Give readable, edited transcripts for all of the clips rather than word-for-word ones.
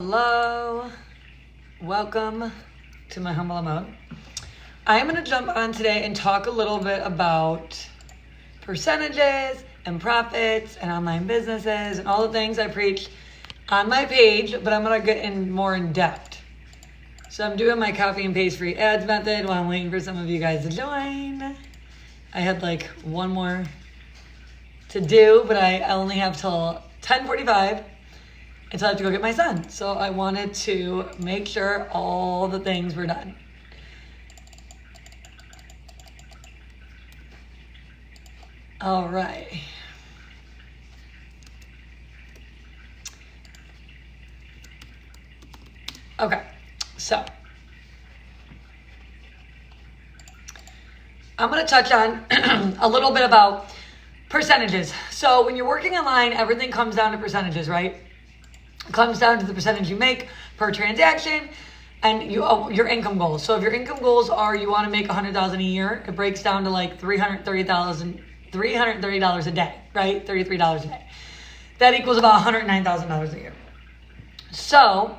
Hello, welcome to my humble abode. I'm going to jump on today and talk a little bit about percentages and profits and online businesses and all the things I preach on my page, but I'm going to get more in depth. So I'm doing my copy and paste free ads method while I'm waiting for some of you guys to join. I had like one more to do, but I only have till 10:45. Until I have to go get my son. So I wanted to make sure all the things were done. All right. Okay, so I'm going to touch on a little bit about percentages. So when you're working online, everything comes down to percentages, right? It comes down to the percentage you make per transaction and your income goals. So if your income goals are you want to make $100,000 a year, it breaks down to like $330 a day, right? $33 a day. That equals about $109,000 a year. So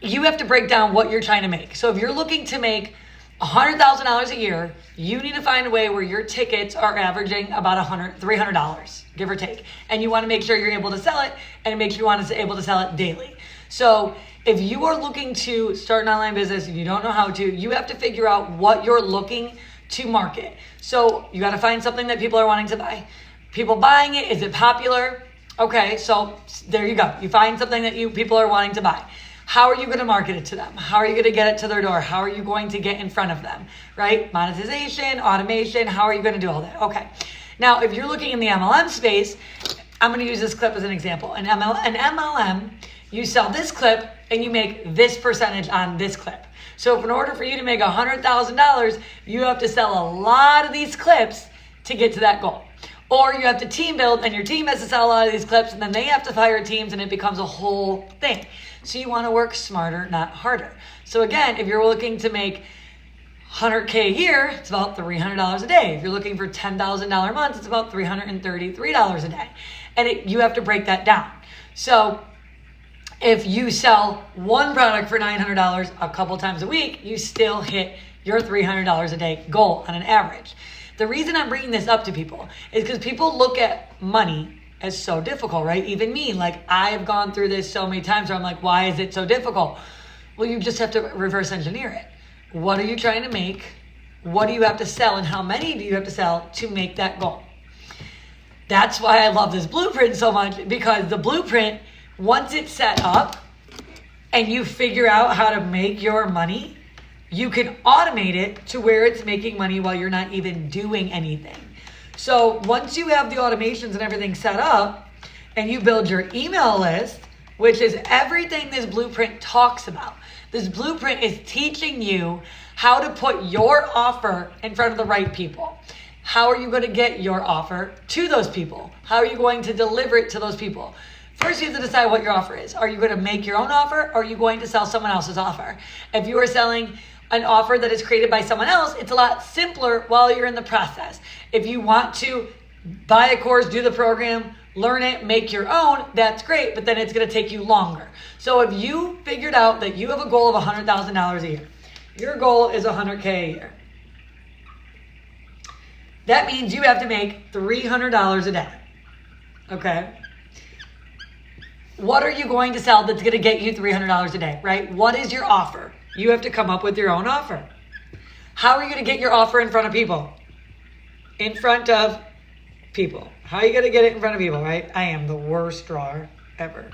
you have to break down what you're trying to make. So if you're looking to make $100,000 a year, you need to find a way where your tickets are averaging about $300, give or take. And you want to make sure you're able to sell it and make sure you want to be able to sell it daily. So if you are looking to start an online business and you don't know how to, you have to figure out what you're looking to market. So you got to find something that people are wanting to buy. People buying it, is it popular? Okay, so there you go. You find something that people are wanting to buy. How are you going to market it to them? How are you going to get it to their door? How are you going to get in front of them, right? Monetization, automation, how are you going to do all that? Okay. Now, if you're looking in the MLM space, I'm going to use this clip as an example. An MLM, you sell this clip and you make this percentage on this clip. So if in order for you to make $100,000, you have to sell a lot of these clips to get to that goal. Or you have to team build and your team has to sell a lot of these clips and then they have to hire teams and it becomes a whole thing. So you want to work smarter, not harder. So again, if you're looking to make $100K a year, it's about $300 a day. If you're looking for $10,000 months, it's about $333 a day. And you have to break that down. So if you sell one product for $900 a couple times a week, you still hit your $300 a day goal on an average. The reason I'm bringing this up to people is because people look at money as so difficult, right? Even me, like I've gone through this so many times where I'm like, why is it so difficult? Well, you just have to reverse engineer it. What are you trying to make? What do you have to sell? And how many do you have to sell to make that goal? That's why I love this blueprint so much, because the blueprint, once it's set up and you figure out how to make your money, you can automate it to where it's making money while you're not even doing anything. So once you have the automations and everything set up and you build your email list, which is everything this blueprint talks about. This blueprint is teaching you how to put your offer in front of the right people. How are you going to get your offer to those people? How are you going to deliver it to those people? First, you have to decide what your offer is. Are you going to make your own offer or are you going to sell someone else's offer? If you are selling an offer that is created by someone else, it's a lot simpler while you're in the process. If you want to buy a course, do the program, learn it, make your own, that's great, but then it's going to take you longer. So if you figured out that you have a goal of $100,000 a year, your goal is $100K a year. That means you have to make $300 a day. Okay? What are you going to sell that's going to get you $300 a day, right? What is your offer? You have to come up with your own offer. How are you going to get your offer in front of people? In front of people. How are you going to get it in front of people, right? I am the worst drawer ever.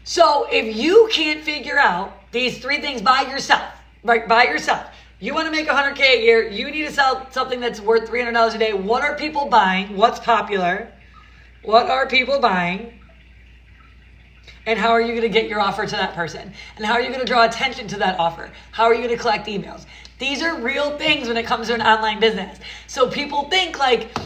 So if you can't figure out these three things by yourself, right? By yourself, you want to make $100K a year, you need to sell something that's worth $300 a day. What are people buying? What's popular? What are people buying? And how are you going to get your offer to that person? And how are you going to draw attention to that offer? How are you going to collect emails? These are real things when it comes to an online business. So people think like,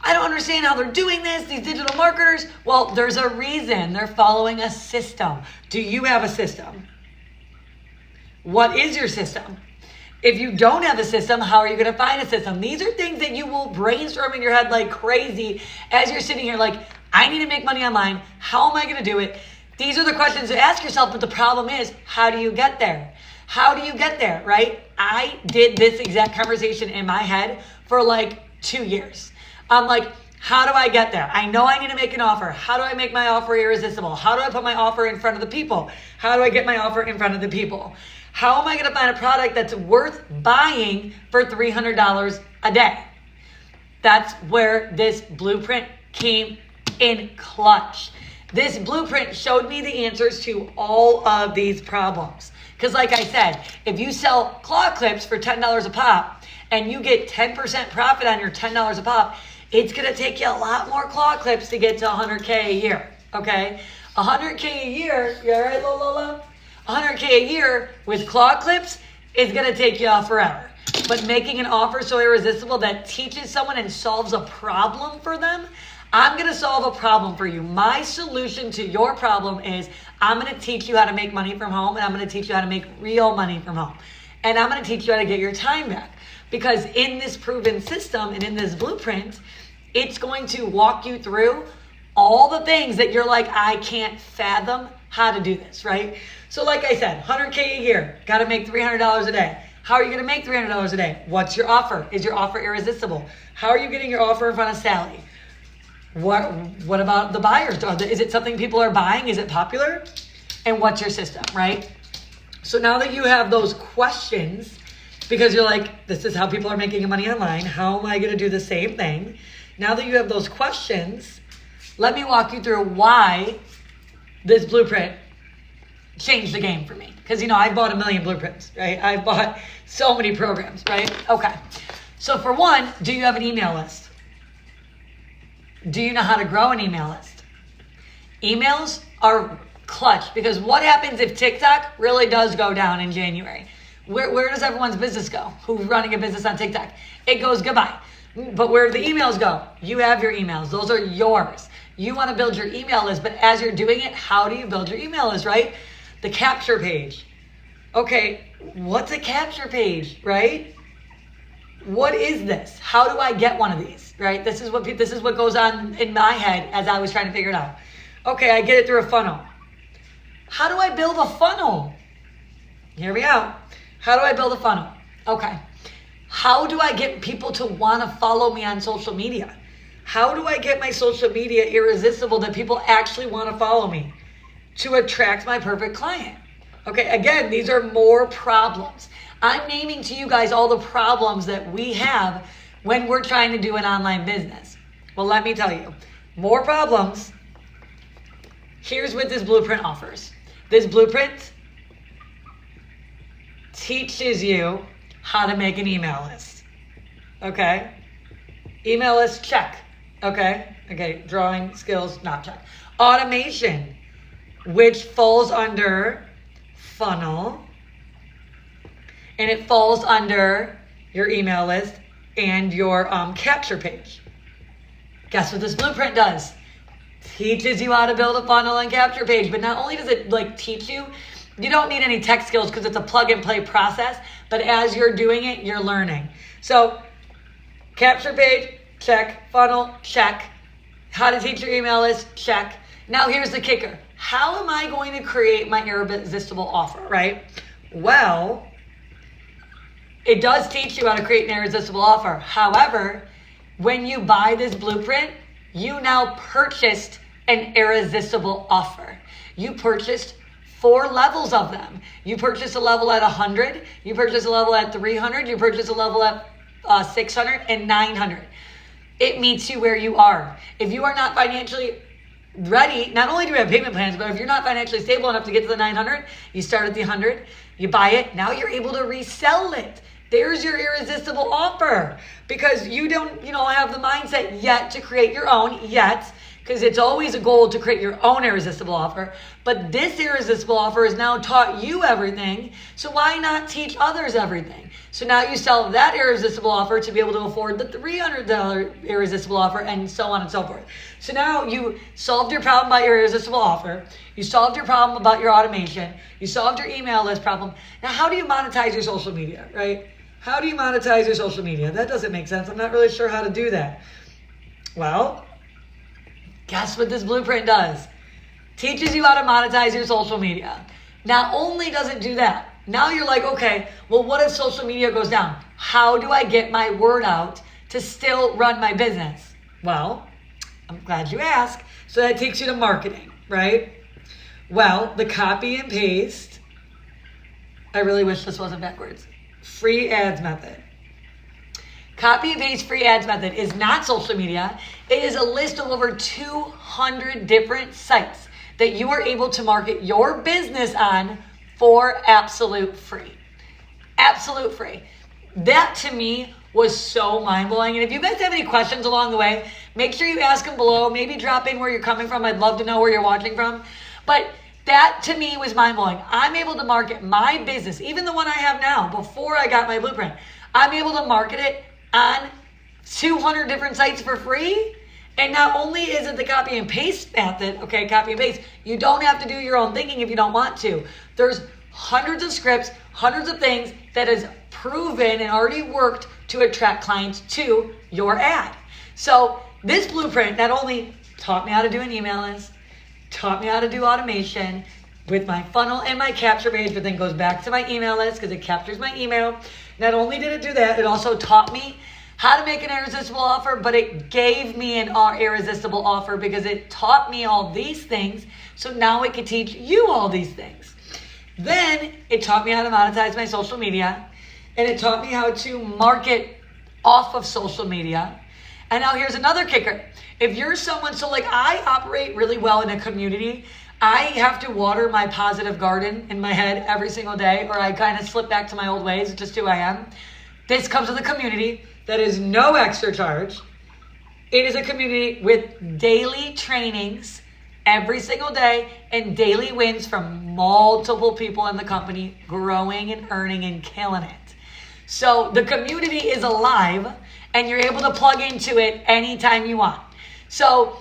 I don't understand how they're doing this, these digital marketers. Well, there's a reason. They're following a system. Do you have a system? What is your system? If you don't have a system, how are you going to find a system? These are things that you will brainstorm in your head like crazy as you're sitting here like, I need to make money online. How am I going to do it? These are the questions to ask yourself, but the problem is, how do you get there? How do you get there, right? I did this exact conversation in my head for like 2 years. I'm like, how do I get there? I know I need to make an offer. How do I make my offer irresistible? How do I put my offer in front of the people? How do I get my offer in front of the people? How am I going to find a product that's worth buying for $300 a day? That's where this blueprint came in clutch. This blueprint showed me the answers to all of these problems. Because like I said, if you sell claw clips for $10 a pop and you get 10% profit on your $10 a pop, it's going to take you a lot more claw clips to get to 100K a year, okay? 100K a year, you all right, Lola? 100K a year with claw clips is going to take you forever. But making an offer so irresistible that teaches someone and solves a problem for them, I'm going to solve a problem for you. My solution to your problem is I'm going to teach you how to make money from home, and I'm going to teach you how to make real money from home. And I'm going to teach you how to get your time back. Because in this proven system and in this blueprint, it's going to walk you through all the things that you're like, I can't fathom how to do this, right? So like I said, 100K a year, got to make $300 a day. How are you going to make $300 a day? What's your offer? Is your offer irresistible? How are you getting your offer in front of Sally? What about the buyers? Is it something people are buying? Is it popular? And what's your system, right? So now that you have those questions, because you're like, this is how people are making money online. How am I going to do the same thing? Now that you have those questions, let me walk you through why this blueprint changed the game for me. Because, I've bought 1 million blueprints, right? I've bought so many programs, right? Okay. So for one, do you have an email list? Do you know how to grow an email list? Emails are clutch, because what happens if TikTok really does go down in January? Where does everyone's business go? Who's running a business on TikTok? It goes goodbye. But where do the emails go? You have your emails. Those are yours. You want to build your email list, but as you're doing it, how do you build your email list, right? The capture page. Okay, what's a capture page, right? What is this? How do I get one of these, right? This is what goes on in my head as I was trying to figure it out. Okay, I get it through a funnel. How do I build a funnel? Here we go. How do I build a funnel? Okay. How do I get people to want to follow me on social media? How do I get my social media irresistible that people actually want to follow me to attract my perfect client? Okay, again, these are more problems. I'm naming to you guys all the problems that we have when we're trying to do an online business. Well, let me tell you, more problems. Here's what this blueprint offers. This blueprint teaches you how to make an email list. Okay? Email list, check. Okay, drawing skills, not check. Automation, which falls under funnel, and it falls under your email list and your capture page. Guess what this blueprint does? Teaches you how to build a funnel and capture page. But not only does it teach you, you don't need any tech skills because it's a plug and play process, but as you're doing it, you're learning. So capture page, check. Funnel, check. How to teach your email list, check. Now here's the kicker. How am I going to create my irresistible offer, right? Well, it does teach you how to create an irresistible offer. However, when you buy this blueprint, you now purchased an irresistible offer. You purchased 4 levels of them. You purchased a level at 100, you purchased a level at 300, you purchased a level at 600 and 900. It meets you where you are. If you are not financially ready, not only do we have payment plans, but if you're not financially stable enough to get to the 900, you start at the 100, you buy it, now you're able to resell it. There's your irresistible offer, because you don't, have the mindset yet to create your own yet, because it's always a goal to create your own irresistible offer. But this irresistible offer has now taught you everything, so why not teach others everything? So now you sell that irresistible offer to be able to afford the $300 irresistible offer, and so on and so forth. So now you solved your problem about your irresistible offer. You solved your problem about your automation. You solved your email list problem. Now, how do you monetize your social media, right? How do you monetize your social media? That doesn't make sense. I'm not really sure how to do that. Well, guess what this blueprint does? teaches you how to monetize your social media. Not only does it do that, now you're like, okay, well, what if social media goes down? How do I get my word out to still run my business? Well, I'm glad you asked. So that takes you to marketing, right? Well, the copy and paste, I really wish this wasn't backwards, free ads method. Copy and paste free ads method is not social media. It is a list of over 200 different sites that you are able to market your business on for absolute free. Absolute free. That to me was so mind-blowing. And if you guys have any questions along the way, make sure you ask them below. Maybe drop in where you're coming from. I'd love to know where you're watching from. But that to me was mind-blowing. I'm able to market my business, even the one I have now, before I got my blueprint. I'm able to market it on 200 different sites for free. And not only is it the copy and paste method, okay, copy and paste, you don't have to do your own thinking if you don't want to. There's hundreds of scripts, hundreds of things that is proven and already worked to attract clients to your ad. So this blueprint not only taught me how to do an email list, taught me how to do automation with my funnel and my capture page, but then goes back to my email list because it captures my email. Not only did it do that, it also taught me how to make an irresistible offer, but it gave me an irresistible offer because it taught me all these things. So now it can teach you all these things. Then it taught me how to monetize my social media, and it taught me how to market off of social media. And now here's another kicker. If you're someone, so like I operate really well in a community, I have to water my positive garden in my head every single day, or I kind of slip back to my old ways. It's just who I am. This comes with a community that is no extra charge. It is a community with daily trainings every single day and daily wins from multiple people in the company growing and earning and killing it. So the community is alive and you're able to plug into it anytime you want. So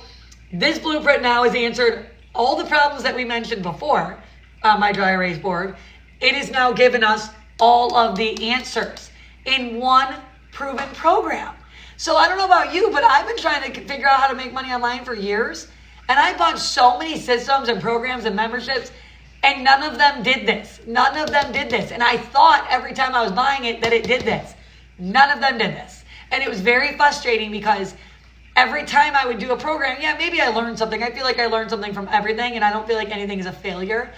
this blueprint now has answered all the problems that we mentioned before on my dry erase board. It has now given us all of the answers in one proven program. So I don't know about you, but I've been trying to figure out how to make money online for years. And I bought so many systems and programs and memberships, and none of them did this. None of them did this. And I thought every time I was buying it that it did this. None of them did this. And it was very frustrating because every time I would do a program, yeah, maybe I learned something. I feel like I learned something from everything, and I don't feel like anything is a failure.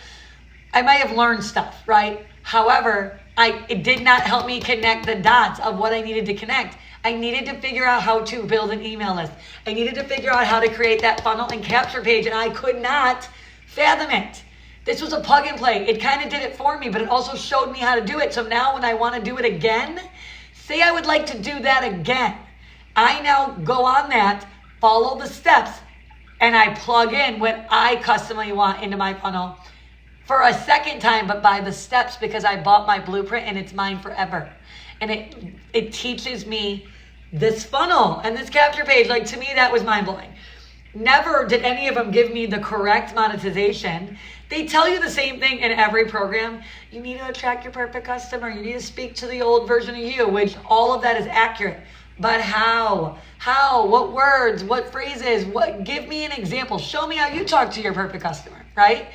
I might have learned stuff, right? However, it did not help me connect the dots of what I needed to connect. I needed to figure out how to build an email list. I needed to figure out how to create that funnel and capture page, and I could not fathom it. This was a plug and play. It kind of did it for me, but it also showed me how to do it. So now when I want to do it again, say I would like to do that again, I now go on that, follow the steps, and I plug in what I customly want into my funnel for a second time, but by the steps, because I bought my blueprint and it's mine forever. And it teaches me this funnel and this capture page. Like, to me, that was mind-blowing. Never did any of them give me the correct monetization. They tell you the same thing in every program. You need to attract your perfect customer. You need to speak to the old version of you, which all of that is accurate. But how? How? What words? What phrases? What? Give me an example. Show me how you talk to your perfect customer, right?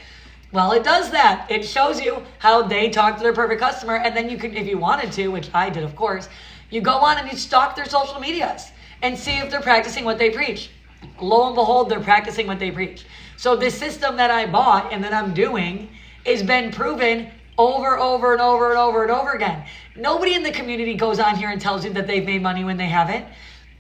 Well, it does that. It shows you how they talk to their perfect customer. And then you can, if you wanted to, which I did, of course, you go on and you stalk their social medias and see if they're practicing what they preach. Lo and behold, they're practicing what they preach. So this system that I bought and that I'm doing has been proven over and over again. Nobody in the community goes on here and tells you that they've made money when they haven't.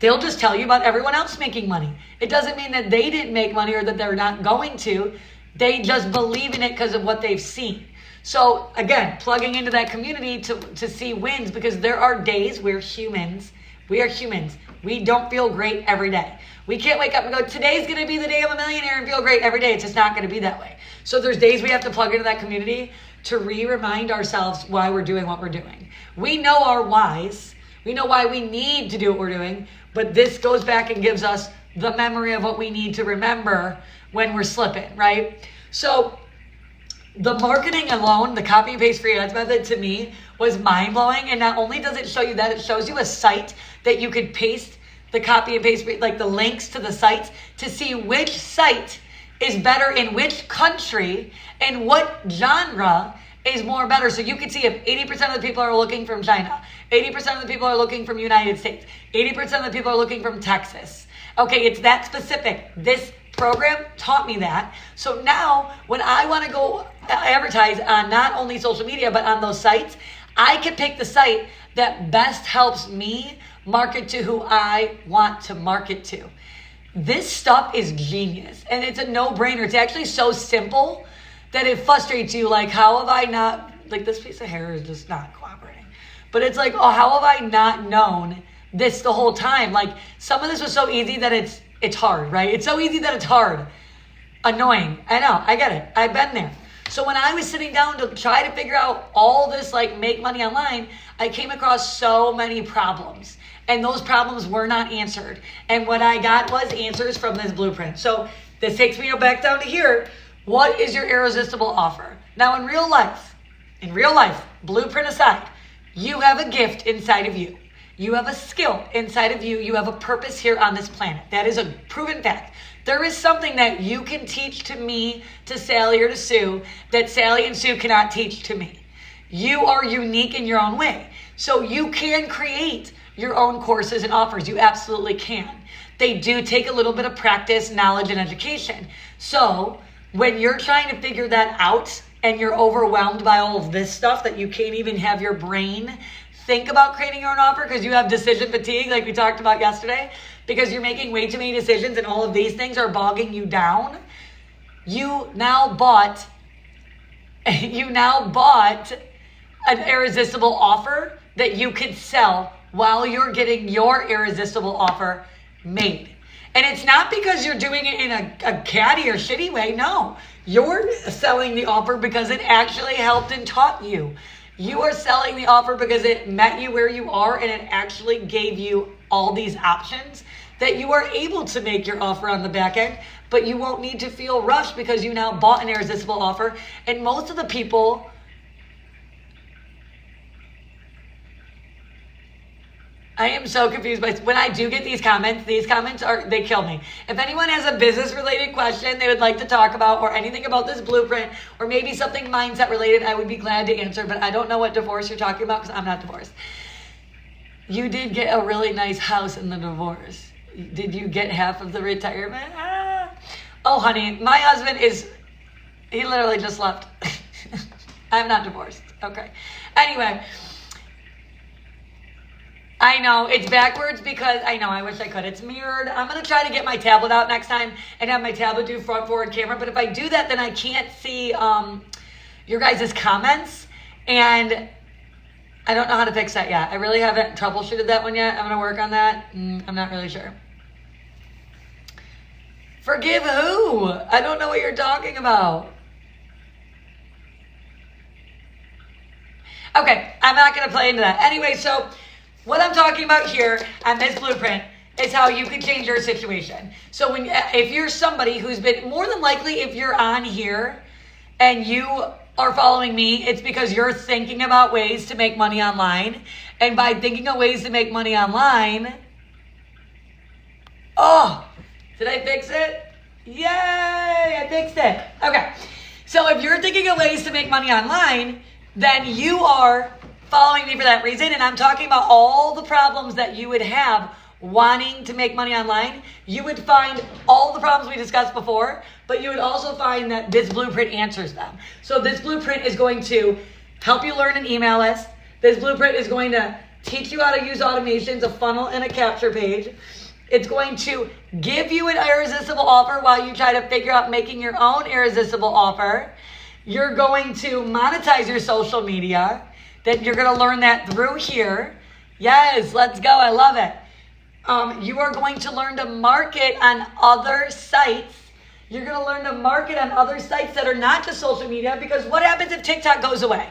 They'll just tell you about everyone else making money. It doesn't mean that they didn't make money or that they're not going to. They just believe in it because of what they've seen. So again, plugging into that community to see wins, because there are days where we are humans. We don't feel great every day. We can't wake up and go, today's going to be the day I'm a millionaire and feel great every day. It's just not going to be that way. So there's days we have to plug into that community to remind ourselves why we're doing what we're doing. We know our whys. We know why we need to do what we're doing. But this goes back and gives us the memory of what we need to remember when we're slipping, right? So the marketing alone, the copy and paste free ads method, to me was mind-blowing. And not only does it show you that, it shows you a site that you could paste the copy and paste, like the links to the sites, to see which site is better in which country and what genre is more better. So you can see if 80% of the people are looking from China, 80% of the people are looking from United States, 80% of the people are looking from Texas. Okay, it's that specific. This program taught me that. So now when I want to go advertise on not only social media, but on those sites, I can pick the site that best helps me market to who I want to market to. This stuff is genius and it's a no-brainer. It's actually so simple that it frustrates you. Like, how have I not, like this piece of hair is just not cooperating. But it's like, oh, how have I not known this the whole time? Like, some of this was so easy that it's hard, right? It's so easy that it's hard. Annoying. I know, I get it. I've been there. So when I was sitting down to try to figure out all this, like, make money online, I came across so many problems. And those problems were not answered. And what I got was answers from this blueprint. So this takes me back down to here. What is your irresistible offer? Now in real life, blueprint aside, you have a gift inside of you. You have a skill inside of you. You have a purpose here on this planet. That is a proven fact. There is something that you can teach to me, to Sally, or to Sue, that Sally and Sue cannot teach to me. You are unique in your own way. So you can create your own courses and offers. You absolutely can. They do take a little bit of practice, knowledge, and education. So when you're trying to figure that out and you're overwhelmed by all of this stuff that you can't even have your brain think about creating your own offer because you have decision fatigue like we talked about yesterday, because you're making way too many decisions and all of these things are bogging you down, you now bought an irresistible offer that you could sell while you're getting your irresistible offer made. And it's not because you're doing it in a catty or shitty way. No, you're selling the offer because it actually helped and taught you. You are selling the offer because it met you where you are and it actually gave you all these options that you are able to make your offer on the back end, but you won't need to feel rushed because you now bought an irresistible offer. And most of the people, I am so confused by when I do get these comments they kill me. If anyone has a business related question they would like to talk about or anything about this blueprint or maybe something mindset related, I would be glad to answer, but I don't know what divorce you're talking about because I'm not divorced. You did get a really nice house in the divorce. Did you get half of the retirement? Oh, honey, my husband he literally just left. I'm not divorced. Okay. Anyway, I know it's backwards because I wish I could. It's mirrored. I'm going to try to get my tablet out next time and have my tablet do front forward camera. But if I do that, then I can't see your guys' comments. And I don't know how to fix that yet. I really haven't troubleshooted that one yet. I'm going to work on that. I'm not really sure. Forgive who? I don't know what you're talking about. Okay, I'm not going to play into that. Anyway, so what I'm talking about here on this blueprint is how you can change your situation. So if you're somebody who's been, more than likely, if you're on here and you are following me, it's because you're thinking about ways to make money online. And by thinking of ways to make money online, did I fix it? Yay, I fixed it. Okay, so if you're thinking of ways to make money online, then you are following me for that reason. And I'm talking about all the problems that you would have wanting to make money online. You would find all the problems we discussed before, but you would also find that this blueprint answers them. So this blueprint is going to help you learn an email list. This blueprint is going to teach you how to use automations, a funnel, and a capture page. It's going to give you an irresistible offer while you try to figure out making your own irresistible offer. You're going to monetize your social media. That you're going to learn that through here. Yes, let's go. I love it. You are going to learn to market on other sites. You're going to learn to market on other sites that are not just social media, because what happens if TikTok goes away?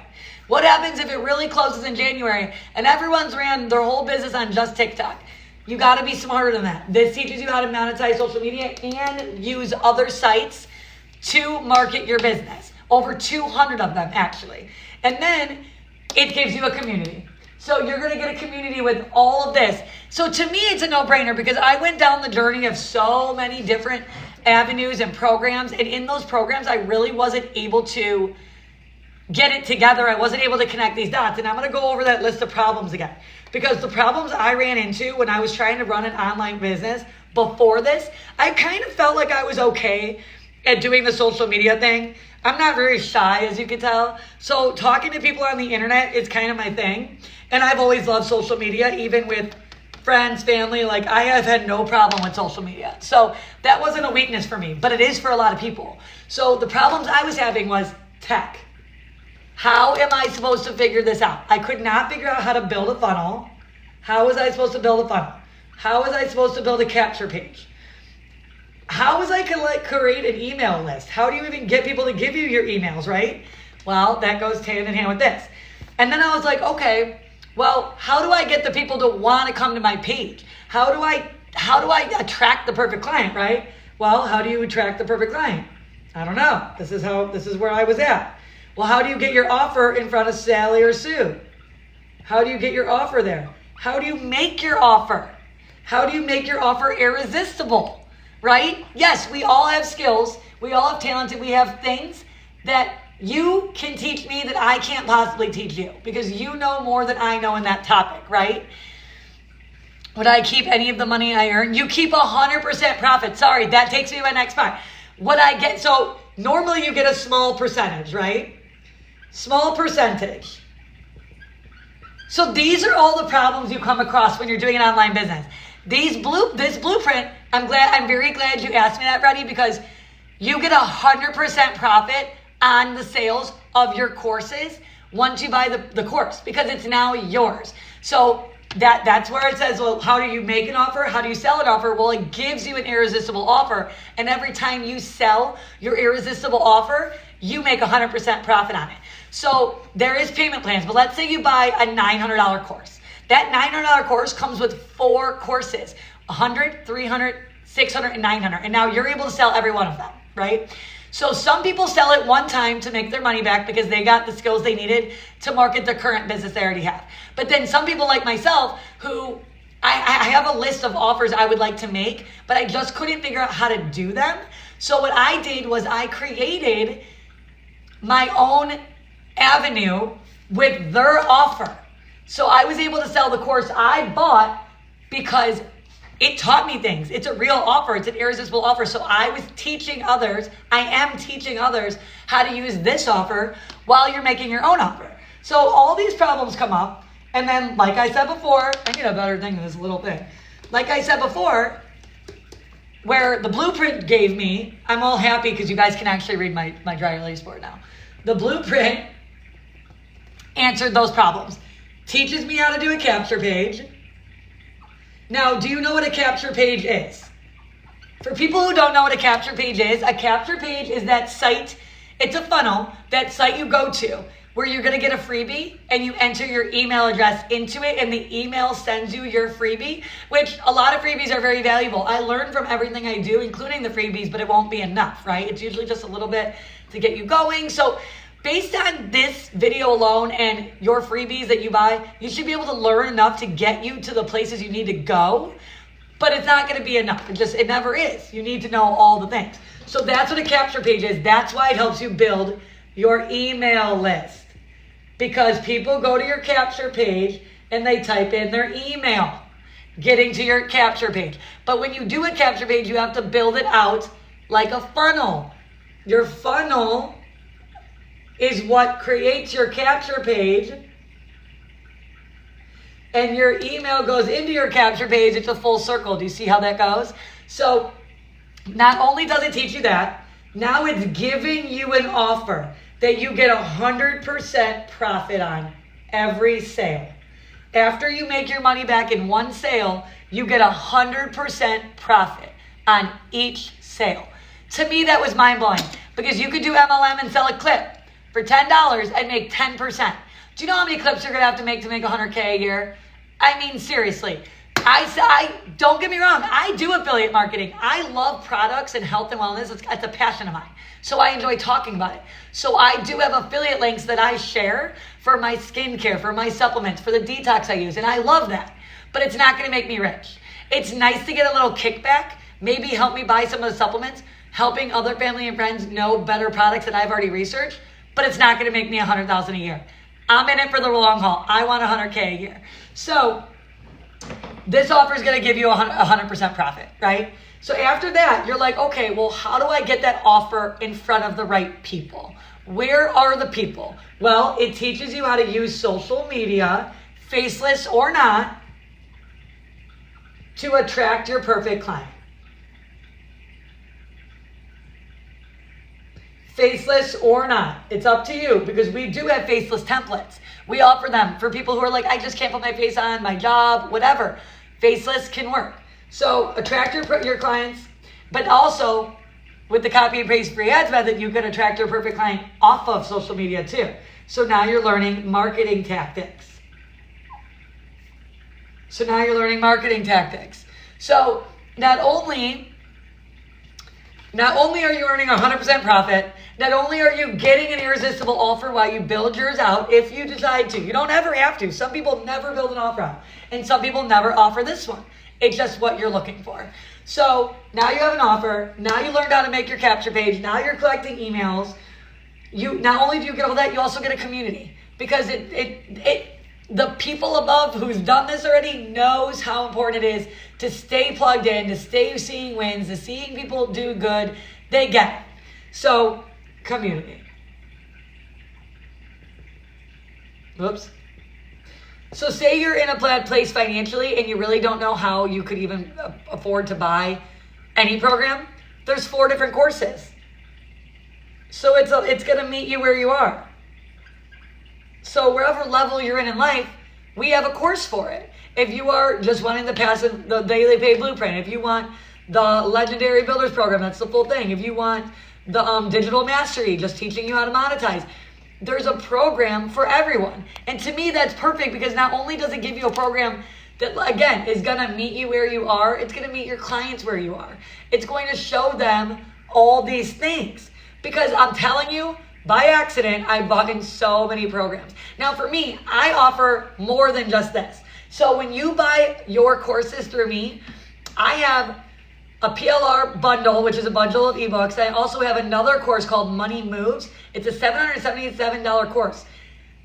What happens if it really closes in January and everyone's ran their whole business on just TikTok? You got to be smarter than that. This teaches you how to monetize social media and use other sites to market your business. Over 200 of them, actually. And then it gives you a community. So you're going to get a community with all of this. So to me, it's a no-brainer because I went down the journey of so many different avenues and programs. And in those programs, I really wasn't able to get it together. I wasn't able to connect these dots. And I'm going to go over that list of problems again. Because the problems I ran into when I was trying to run an online business before this, I kind of felt like I was okay at doing the social media thing. I'm not very shy, as you can tell. So talking to people on the internet is kind of my thing. And I've always loved social media, even with friends, family. Like, I have had no problem with social media. So that wasn't a weakness for me, but it is for a lot of people. So the problems I was having was tech. How am I supposed to figure this out? I could not figure out how to build a funnel. How was I supposed to build a funnel? How was I supposed to build a capture page? How was I going to create an email list? How do you even get people to give you your emails, right? Well, that goes hand in hand with this. And then I was like, okay, well, how do I get the people to want to come to my page? How do I attract the perfect client, right? Well, how do you attract the perfect client? I don't know. This is where I was at. Well, how do you get your offer in front of Sally or Sue? How do you get your offer there? How do you make your offer? How do you make your offer irresistible, right? Yes, we all have skills. We all have talent. We have things that you can teach me that I can't possibly teach you because you know more than I know in that topic, right? Would I keep any of the money I earn? You keep 100% profit. Sorry, that takes me to my next part. What I get, so normally you get a small percentage, right? Small percentage. So these are all the problems you come across when you're doing an online business. This blueprint, I'm very glad you asked me that, Freddie, because you get 100% profit on the sales of your courses once you buy the course, because it's now yours. So that's where it says, well, how do you make an offer? How do you sell an offer? Well, it gives you an irresistible offer. And every time you sell your irresistible offer, you make 100% profit on it. So there is payment plans, but let's say you buy a $900 course. That $900 course comes with 4 courses, 100, 300, 600, and 900. And now you're able to sell every one of them, right? So some people sell it one time to make their money back because they got the skills they needed to market their current business they already have. But then some people like myself who I have a list of offers I would like to make, but I just couldn't figure out how to do them. So what I did was I created my own avenue with their offer. So I was able to sell the course I bought because it taught me things. It's a real offer. It's an irresistible offer. So I was teaching others. I am teaching others how to use this offer while you're making your own offer. So all these problems come up. And then, like I said before, I need a better thing than this little thing. Like I said before, where the blueprint gave me, I'm all happy because you guys can actually read my dry release board now. The blueprint answered those problems. Teaches me how to do a capture page. Now, do you know what a capture page is? For people who don't know what a capture page is that site, it's a funnel, that site you go to where you're going to get a freebie and you enter your email address into it and the email sends you your freebie, which a lot of freebies are very valuable. I learn from everything I do, including the freebies, but it won't be enough, right? It's usually just a little bit to get you going. So based on this video alone and your freebies that you buy, you should be able to learn enough to get you to the places you need to go, but it's not going to be enough. It never is. You need to know all the things. So that's what a capture page is. That's why it helps you build your email list, because people go to your capture page and they type in their email, getting to your capture page. But when you do a capture page, you have to build it out like a funnel. Your funnel is what creates your capture page, and your email goes into your capture page. It's a full circle. Do you see how that goes? So not only does it teach you that, now it's giving you an offer that you get 100% profit on every sale. After you make your money back in one sale, you get 100% profit on each sale. To me, that was mind-blowing, because you could do MLM and sell a clip for $10 and make 10%. Do you know how many clips you're going to have to make 100K a year? I mean, seriously. I don't get me wrong. I do affiliate marketing. I love products and health and wellness. It's a passion of mine. So I enjoy talking about it. So I do have affiliate links that I share for my skincare, for my supplements, for the detox I use. And I love that. But it's not going to make me rich. It's nice to get a little kickback, maybe help me buy some of the supplements, helping other family and friends know better products that I've already researched, but it's not going to make me $100,000 a year. I'm in it for the long haul. I want 100K a year. So this offer is going to give you 100% profit, right? So after that, you're like, okay, well, how do I get that offer in front of the right people? Where are the people? Well, it teaches you how to use social media, faceless or not, to attract your perfect client. Faceless or not, it's up to you, because we do have faceless templates. We offer them for people who are like, I just can't put my face on, my job, whatever. Faceless can work. So attract your clients, but also with the copy and paste free ads method, you can attract your perfect client off of social media too. So now you're learning marketing tactics. So not only are you earning 100% profit, not only are you getting an irresistible offer while you build yours out, if you decide to. You don't ever have to. Some people never build an offer out, and some people never offer this one. It's just what you're looking for. So now you have an offer. Now you learned how to make your capture page. Now you're collecting emails. You not only do you get all that, you also get a community, because the people above who's done this already knows how important it is to stay plugged in, to stay seeing wins, to seeing people do good. They get it. So, community. Whoops. So say you're in a bad place financially and you really don't know how you could even afford to buy any program. There's 4 different courses. So it's going to meet you where you are. So wherever level you're in life, we have a course for it. If you are just wanting the daily pay blueprint, if you want the Legendary Builders program, that's the full thing. If you want the digital mastery, just teaching you how to monetize, there's a program for everyone. And to me, that's perfect, because not only does it give you a program that, again, is going to meet you where you are, it's going to meet your clients where you are. It's going to show them all these things. Because I'm telling you, by accident, I bought in so many programs. Now, for me, I offer more than just this. So when you buy your courses through me, I have a PLR bundle, which is a bundle of ebooks. I also have another course called Money Moves. It's a $777 course.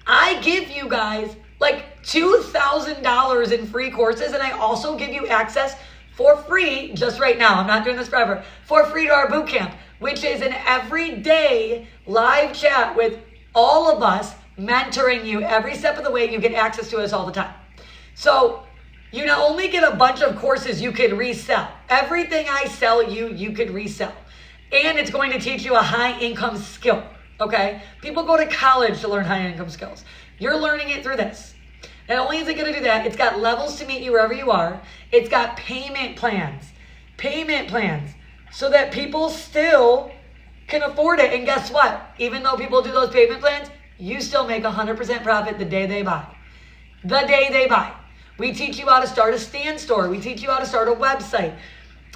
I give you guys like $2,000 in free courses, and I also give you access for free, just right now, I'm not doing this forever, for free to our boot camp, which is an everyday live chat with all of us, mentoring you every step of the way. You get access to us all the time. So you not only get a bunch of courses you could resell. Everything I sell you, you could resell. And it's going to teach you a high income skill, okay? People go to college to learn high income skills. You're learning it through this. Not only is it going to do that, it's got levels to meet you wherever you are. It's got payment plans, so that people still can afford it. And guess what? Even though people do those payment plans, you still make 100% profit the day they buy. The day they buy. We teach you how to start a stand store. We teach you how to start a website.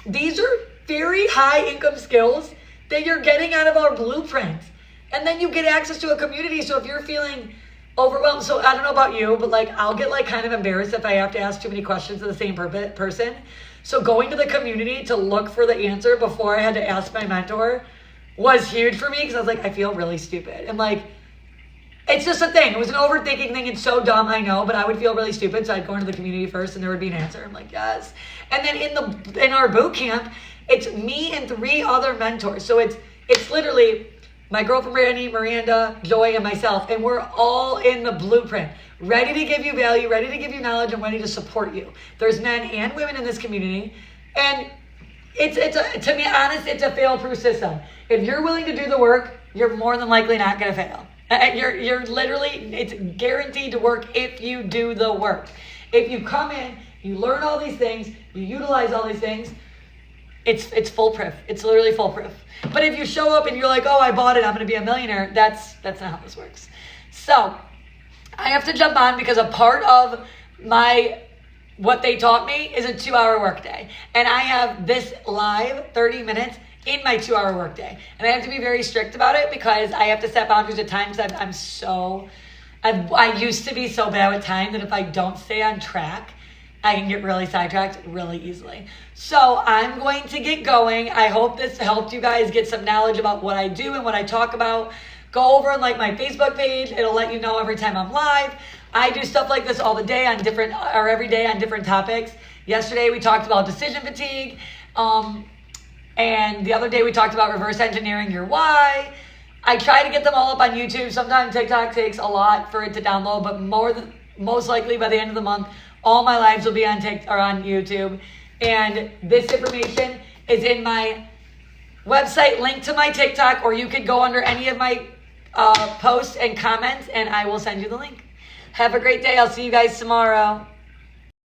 These are very high income skills that you're getting out of our blueprint. And then you get access to a community. So if you're feeling overwhelmed, so I don't know about you, but like I'll get like kind of embarrassed if I have to ask too many questions of the same person. So going to the community to look for the answer before I had to ask my mentor was huge for me, because I was like, I feel really stupid. And like, it's just a thing. It was an overthinking thing. It's so dumb, I know, but I would feel really stupid. So I'd go into the community first and there would be an answer. I'm like, yes. And then in our boot camp, it's me and 3 other mentors. So it's literally my girlfriend Brandy, Miranda, Joy, and myself. And we're all in the blueprint, ready to give you value, ready to give you knowledge, and ready to support you. There's men and women in this community. And to be honest, it's a fail-proof system. If you're willing to do the work, you're more than likely not going to fail. You're literally, it's guaranteed to work if you do the work. If you come in, you learn all these things, you utilize all these things, it's foolproof. It's literally foolproof. But if you show up and you're like, oh, I bought it, I'm going to be a millionaire, that's not how this works. So I have to jump on, because a part of what they taught me is a 2-hour workday. And I have this live 30 minutes in my 2-hour workday. And I have to be very strict about it, because I have to set boundaries at times. I used to be so bad with time that if I don't stay on track, I can get really sidetracked really easily. So I'm going to get going. I hope this helped you guys get some knowledge about what I do and what I talk about. Go over and like my Facebook page. It'll let you know every time I'm live. I do stuff like this all the day on different, or every day on different topics. Yesterday we talked about decision fatigue. And the other day we talked about reverse engineering your why. I try to get them all up on YouTube. Sometimes TikTok takes a lot for it to download, but most likely by the end of the month, all my lives will be on YouTube. And this information is in my website, link to my TikTok, or you could go under any of my posts and comments, and I will send you the link. Have a great day. I'll see you guys tomorrow.